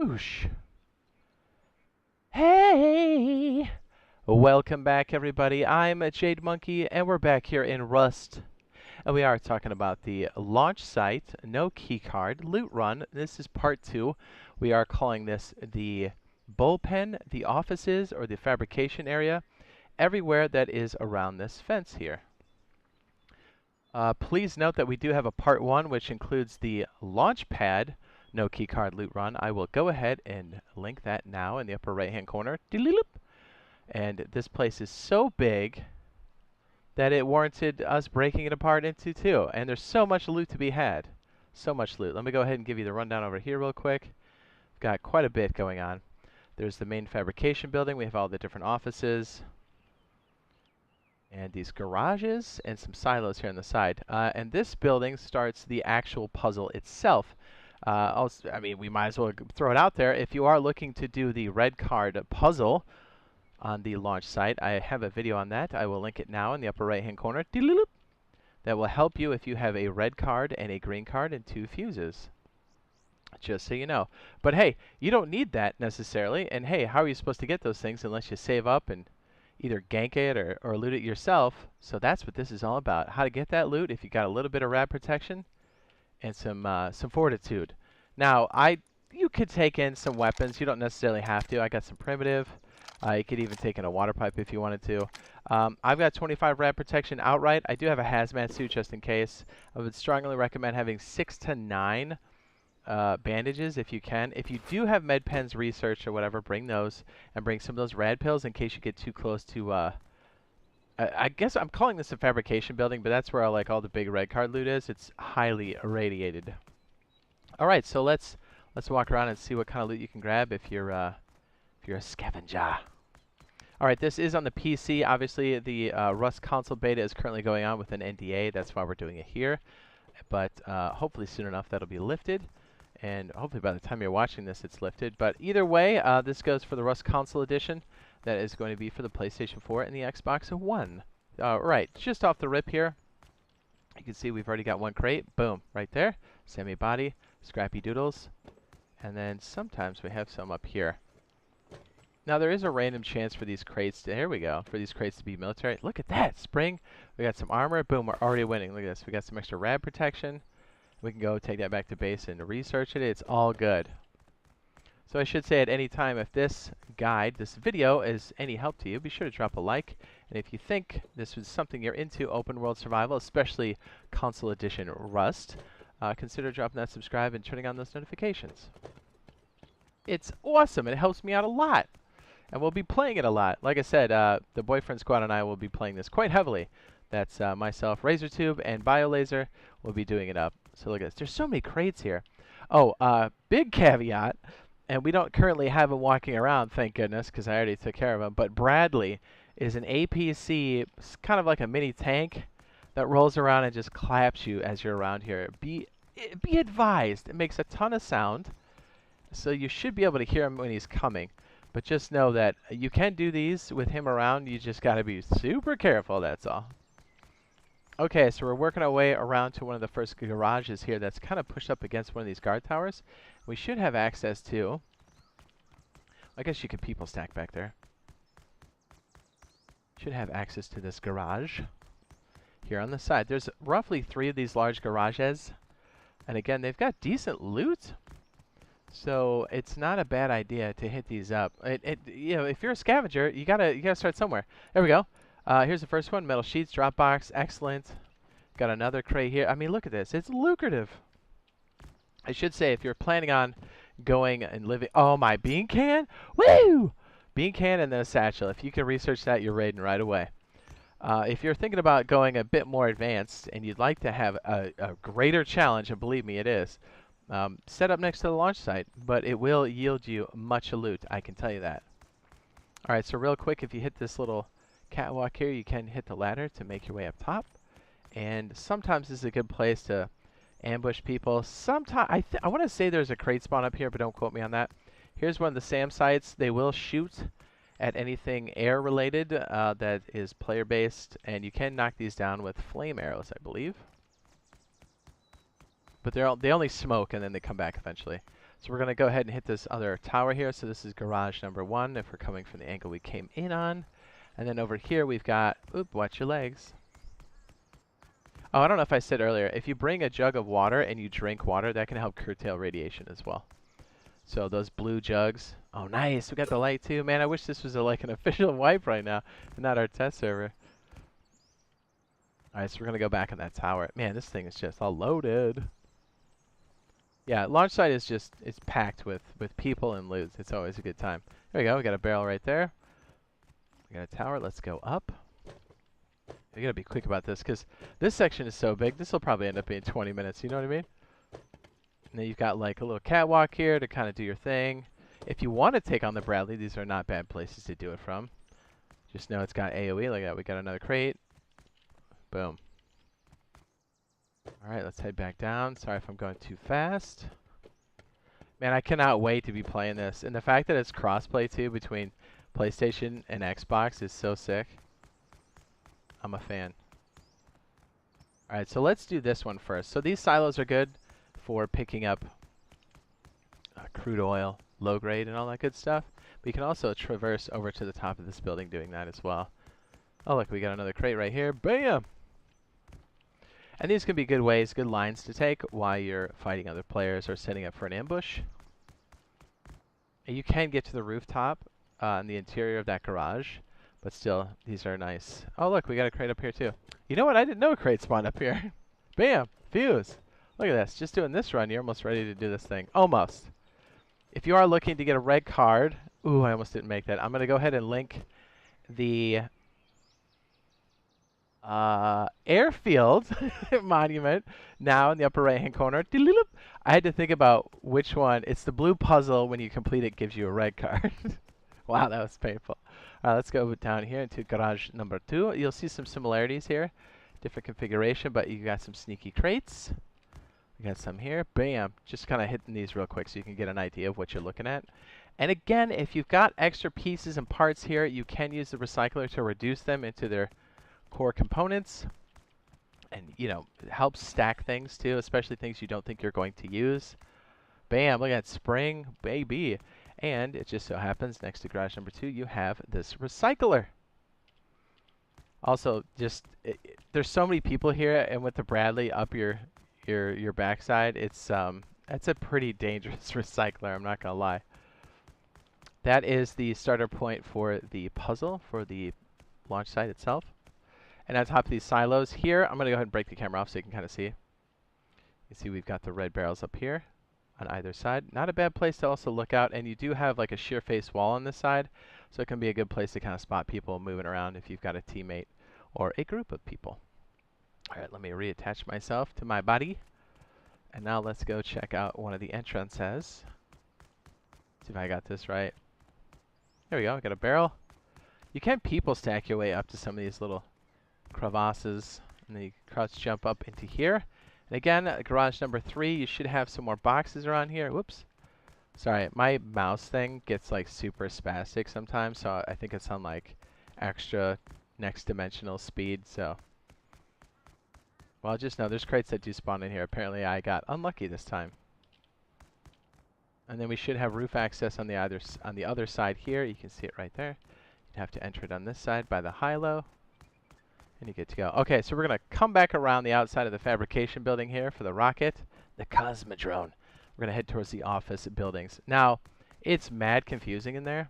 Whoosh. Hey! Welcome back, everybody. I'm Jade Monkey, and we're back here in Rust. And we are talking about the launch site, no keycard, loot run. This is part 2. We are calling this the bullpen, the offices, or the fabrication area, everywhere that is around this fence here. Please note that we do have a part 1, which includes the launch pad, no keycard loot run. I will go ahead and link that now in the upper right hand corner. And this place is so big that it warranted us breaking it apart into 2. And there's so much loot to be had. So much loot. Let me go ahead and give you the rundown over here real quick. We've got quite a bit going on. There's the main fabrication building. We have all the different offices. And these garages and some silos here on the side. And this building starts the actual puzzle itself. I mean, we might as well throw it out there. If you are looking to do the red card puzzle on the launch site, I have a video on that. I will link it now in the upper right hand corner. That will help you if you have a red card and a green card and 2 fuses. Just so you know. But hey, you don't need that necessarily. And hey, how are you supposed to get those things unless you save up and either gank it or loot it yourself? So that's what this is all about. How to get that loot if you got a little bit of rad protection and some fortitude. Now, you could take in some weapons. You don't necessarily have to. I got some primitive. You could even take in a water pipe if you wanted to. I've got 25 rad protection outright. I do have a hazmat suit just in case. I would strongly recommend having 6 to 9 bandages if you can. If you do have med pens research or whatever, bring those, and bring some of those rad pills in case you get too close to I guess I'm calling this a fabrication building, but that's where all the big red card loot is. It's highly irradiated. All right, so let's walk around and see what kind of loot you can grab if you're a scavenger. All right, this is on the PC. Obviously, the Rust console beta is currently going on with an NDA. That's why we're doing it here. But hopefully soon enough that'll be lifted, and hopefully by the time you're watching this, it's lifted. But either way, this goes for the Rust console edition. That is going to be for the PlayStation 4 and the Xbox One. Right, just off the rip here, you can see we've already got 1 crate. Boom, right there. Semi-body, scrappy doodles. And then sometimes we have some up here. Now, there is a random chance for these crates to, here we go, for these crates to be military. Look at that, spring. We got some armor. Boom, we're already winning. Look at this. We got some extra rad protection. We can go take that back to base and research it. It's all good. So I should say at any time, if this guide, this video is any help to you, be sure to drop a like. And if you think this was something you're into, open world survival, especially console edition Rust, consider dropping that subscribe and turning on those notifications. It's awesome. It helps me out a lot. And we'll be playing it a lot. Like I said, the Boyfriend Squad and I will be playing this quite heavily. That's myself, Razortube, and BioLaser will be doing it up. So look at this. There's so many crates here. Oh, big caveat. And we don't currently have him walking around, thank goodness, because I already took care of him. But Bradley is an APC, kind of like a mini tank, that rolls around and just claps you as you're around here. Be advised, it makes a ton of sound, so you should be able to hear him when he's coming. But just know that you can do these with him around. You just got to be super careful, that's all. Okay, so we're working our way around to one of the first garages here that's kind of pushed up against one of these guard towers. We should have access to, I guess you could people stack back there. Should have access to this garage here on the side. There's roughly 3 of these large garages. And again, they've got decent loot. So it's not a bad idea to hit these up. You know, if you're a scavenger, you gotta start somewhere. There we go. Here's the first one, metal sheets, drop box, excellent. Got another crate here. I mean, look at this. It's lucrative. I should say, if you're planning on going and living, oh my, bean can, woo! Bean can and then a satchel. If you can research that, you're raiding right away. If you're thinking about going a bit more advanced and you'd like to have a greater challenge, and believe me, it is, set up next to the launch site, but it will yield you much loot, I can tell you that. All right, so real quick, if you hit this little catwalk here, you can hit the ladder to make your way up top. And sometimes this is a good place to ambush people. Sometimes I want to say there's a crate spawn up here, but don't quote me on that. Here's one of the SAM sites. They will shoot at anything air related that is player based, and you can knock these down with flame arrows, I believe. But they only smoke and then they come back eventually. So we're going to go ahead and hit this other tower here. So this is garage number 1 if we're coming from the angle we came in on. And then over here we've got, oop, watch your legs. Oh, I don't know if I said earlier, if you bring a jug of water and you drink water, that can help curtail radiation as well. So those blue jugs. Oh, nice. We got the light too. Man, I wish this was like an official wipe right now and not our test server. All right, so we're going to go back on that tower. Man, this thing is just all loaded. Yeah, launch site is just, it's packed with people and loot. It's always a good time. There we go. We got a barrel right there. We got a tower. Let's go up. We got to be quick about this because this section is so big. This will probably end up being 20 minutes. You know what I mean? And then you've got like a little catwalk here to kind of do your thing. If you want to take on the Bradley, these are not bad places to do it from. Just know it's got AoE. Look at that. We got another crate. Boom. All right, let's head back down. Sorry if I'm going too fast. Man, I cannot wait to be playing this. And the fact that it's crossplay too between PlayStation and Xbox is so sick. I'm a fan. All right, so let's do this one first. So these silos are good for picking up crude oil, low grade, and all that good stuff. But you can also traverse over to the top of this building doing that as well. Oh, look, we got another crate right here. Bam! And these can be good ways, good lines to take while you're fighting other players or setting up for an ambush. And you can get to the rooftop in the interior of that garage, but still, these are nice. Oh, look, we got a crate up here too. You know what? I didn't know a crate spawned up here. Bam! Fuse! Look at this. Just doing this run, you're almost ready to do this thing. Almost. If you are looking to get a red card, ooh, I almost didn't make that. I'm going to go ahead and link the airfield monument now in the upper right hand corner. I had to think about which one. It's the blue puzzle. When you complete it, gives you a red card. Wow, that was painful. All right, let's go down here into garage number 2. You'll see some similarities here. Different configuration, but you got some sneaky crates. We got some here. Bam. Just kind of hitting these real quick so you can get an idea of what you're looking at. And again, if you've got extra pieces and parts here, you can use the recycler to reduce them into their core components. And, you know, it helps stack things too, especially things you don't think you're going to use. Bam. Look at that spring, baby. And it just so happens next to garage number 2, you have this recycler. Also, just there's so many people here, and with the Bradley up your backside, it's that's a pretty dangerous recycler. I'm not gonna lie. That is the starter point for the puzzle for the launch site itself. And on top of these silos here, I'm gonna go ahead and break the camera off so you can kind of see. You can see we've got the red barrels up here on either side. Not a bad place to also look out, and you do have like a sheer face wall on this side, so it can be a good place to kind of spot people moving around if you've got a teammate or a group of people. All right, let me reattach myself to my body, and now let's go check out one of the entrances. See if I got this right. There we go, I got a barrel. You can people stack your way up to some of these little crevasses, and then you crouch jump up into here. And again, garage number 3, you should have some more boxes around here. Whoops. Sorry, my mouse thing gets like super spastic sometimes, so I think it's on like extra next dimensional speed, so. Well, just know there's crates that do spawn in here. Apparently I got unlucky this time. And then we should have roof access on the other side here. You can see it right there. You'd have to enter it on this side by the high-low. And you get to go. Okay, so we're going to come back around the outside of the fabrication building here for the rocket, the Cosmodrome. We're going to head towards the office buildings. Now, it's mad confusing in there.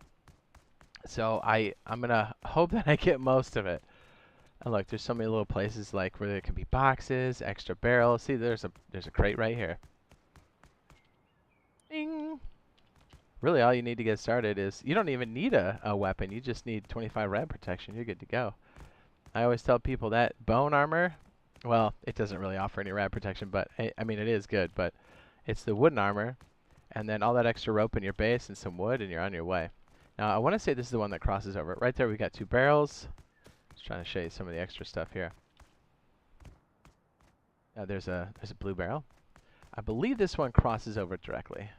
So I'm going to hope that I get most of it. And look, there's so many little places like where there can be boxes, extra barrels. See, there's a crate right here. Ding. Really, all you need to get started is you don't even need a weapon. You just need 25 rad protection. You're good to go. I always tell people that bone armor, well, it doesn't really offer any rad protection, but I mean, it is good, but it's the wooden armor, and then all that extra rope in your base and some wood, and you're on your way. Now, I want to say this is the one that crosses over. Right there, we got 2 barrels. Just trying to show you some of the extra stuff here. Now, there's a blue barrel. I believe this one crosses over directly.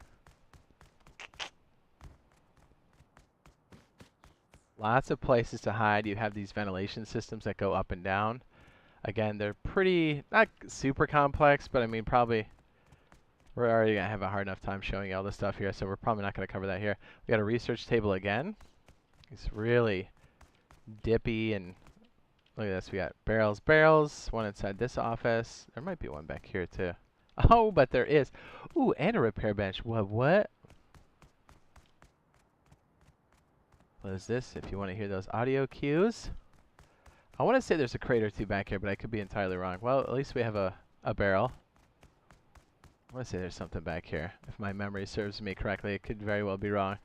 Lots of places to hide. You have these ventilation systems that go up and down. Again, they're pretty, not super complex, but I mean probably We're already going to have a hard enough time showing you all this stuff here, so we're probably not going to cover that here. We got a research table again. It's really dippy, and look at this. We got barrels, one inside this office. There might be one back here too. Oh, but there is. Ooh, and a repair bench. What? What is this? If you want to hear those audio cues. I want to say there's a crate or two back here, but I could be entirely wrong. Well, at least we have a barrel. I want to say there's something back here. If my memory serves me correctly, it could very well be wrong.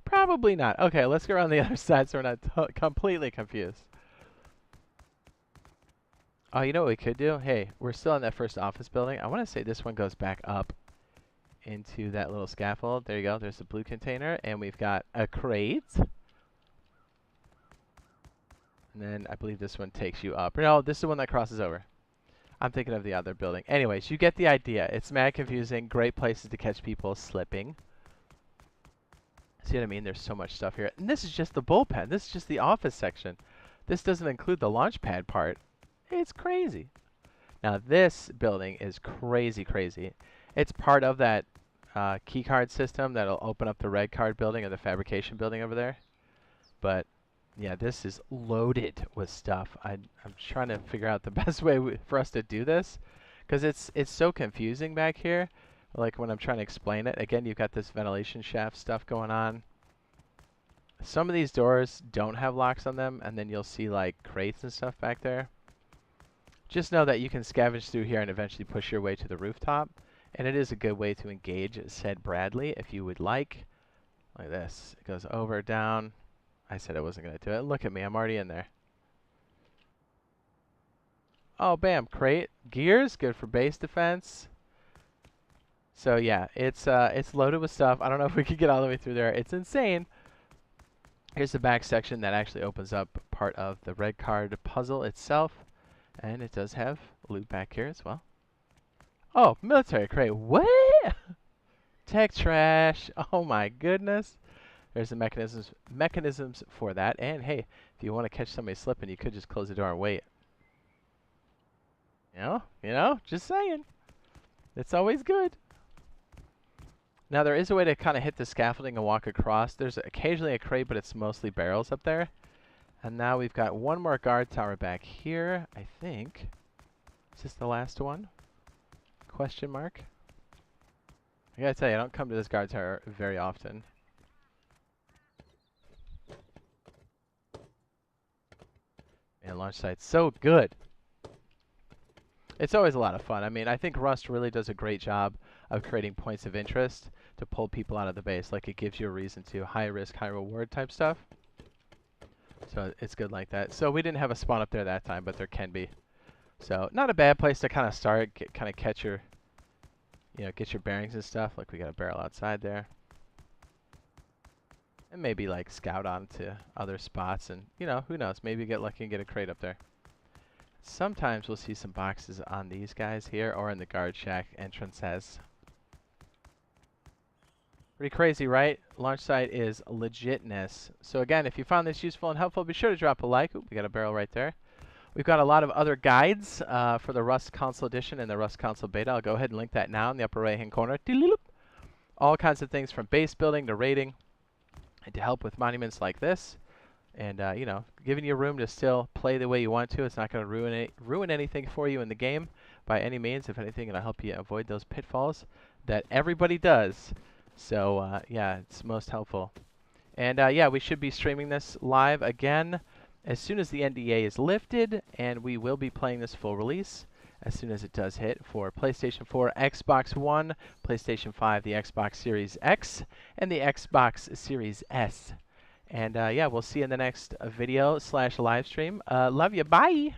Probably not. Okay, let's go around the other side so we're not completely confused. Oh, you know what we could do? Hey, we're still in that first office building. I want to say this one goes back up into that little scaffold. There you go. There's the blue container, and we've got a crate. And then I believe this one takes you up. No, this is the one that crosses over. I'm thinking of the other building. Anyways, you get the idea. It's mad confusing. Great places to catch people slipping. See what I mean? There's so much stuff here. And this is just the bullpen. This is just the office section. This doesn't include the launch pad part. It's crazy. Now, this building is crazy, crazy. It's part of that keycard system that'll open up the red card building or the fabrication building over there. But yeah, this is loaded with stuff. I'm trying to figure out the best way for us to do this, because it's so confusing back here. Like when I'm trying to explain it. Again, you've got this ventilation shaft stuff going on. Some of these doors don't have locks on them, and then you'll see like crates and stuff back there. Just know that you can scavenge through here and eventually push your way to the rooftop, and it is a good way to engage said Bradley if you would like. Like this. It goes over, down. I said I wasn't going to do it. Look at me. I'm already in there. Oh, bam. Crate. Gears. Good for base defense. So, yeah. It's loaded with stuff. I don't know if we could get all the way through there. It's insane. Here's the back section that actually opens up part of the red card puzzle itself. And it does have loot back here as well. Oh, military crate. What? Tech trash. Oh, my goodness. There's the mechanisms for that. And hey, if you want to catch somebody slipping, you could just close the door and wait. You know, just saying. It's always good. Now there is a way to kind of hit the scaffolding and walk across. There's occasionally a crate, but it's mostly barrels up there. And now we've got one more guard tower back here, I think. Is this the last one? Question mark. I gotta tell you, I don't come to this guard tower very often. And launch site's so good. It's always a lot of fun. I mean, I think Rust really does a great job of creating points of interest to pull people out of the base. Like, it gives you a reason to. High risk, high reward type stuff. So it's good like that. So we didn't have a spawn up there that time, but there can be. So not a bad place to kind of start, kind of catch your, get your bearings and stuff. Like, we got a barrel outside there. And maybe like scout on to other spots, and who knows, maybe get lucky and get a crate up there. Sometimes we'll see some boxes on these guys here or in the guard shack entrances. Pretty crazy, right? Launch site is legitness. So again, if you found this useful and helpful, be sure to drop a like. Ooh, we got a barrel right there. We've got a lot of other guides for the Rust Console Edition and the Rust Console Beta. I'll go ahead and link that now in the upper right hand corner. All kinds of things from base building to raiding, and to help with monuments like this, and giving you room to still play the way you want to. It's not going to ruin anything for you in the game by any means. If anything, it'll help you avoid those pitfalls that everybody does. So yeah, it's most helpful. And yeah, we should be streaming this live again as soon as the NDA is lifted, and we will be playing this full release as soon as it does hit for PlayStation 4, Xbox One, PlayStation 5, the Xbox Series X, and the Xbox Series S. And yeah, we'll see you in the next video / live stream. Love you. Bye.